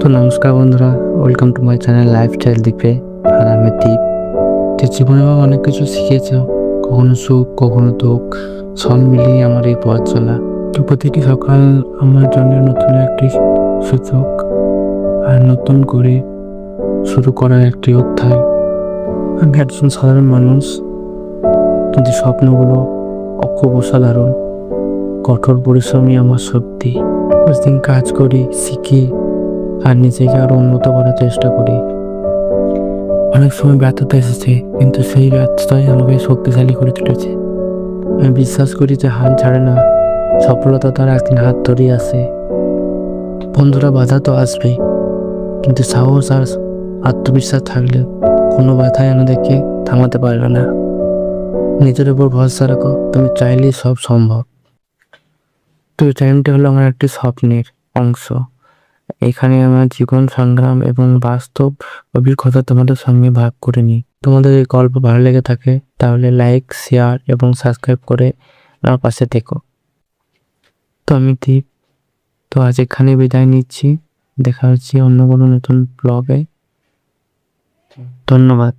তো নমস্কার বন্ধুরা, welcome to my channel lifestyle দ্বীপে। আর আমি দ্বীপ। তো জীবনে আমি অনেক কিছু শিখেছ, কখনো সুখ কখনো দুঃখ, সব মিলিয়ে আমার এই পথ চলা। তো প্রতিটি সকাল আমার জন্য নতুন একটি সুযোগ, আর নতুন করে শুরু করার একটি অধ্যায়। আমি একজন সাধারণ মানুষ, কিন্তু স্বপ্নগুলো খুব অসাধারণ। কঠোর পরিশ্রমই আমার শক্তি। প্রতিদিন কাজ করি, শিখি, আর নিজেকে আরো উন্নত করার চেষ্টা করি। অনেক সময় ব্যর্থতা এসেছে, কিন্তু সেই ব্যর্থতাই আমাকে শক্তিশালী করে তুলেছে। আমি বিশ্বাস করি যে হাল ছাড়ে না, সফলতা তার একদিন হাত ধরেই আসে। বন্ধুরা, বাধা তো আসবে, কিন্তু সাহস আর আত্মবিশ্বাস থাকলে কোনো বাধাই আমাদেরকে থামাতে পারবে না। নিজের উপর ভরসা রাখো, তুমি চাইলেই সব সম্ভব। তো এই টাইমটা হলো আমার একটি স্বপ্নের অংশ। এখানে আমার জীবন সংগ্রাম এবং বাস্তব অভিজ্ঞতা তোমাদের সঙ্গে ভাগ করে নিই। তোমাদের এই গল্প ভালো লেগে থাকে তাহলে লাইক, শেয়ার এবং সাবস্ক্রাইব করে আমার পাশে থেকো। তো আমি দীপ। তো আজ এখানে বিদায় নিচ্ছি। দেখা হচ্ছে অন্য কোনো নতুন ব্লগে। ধন্যবাদ।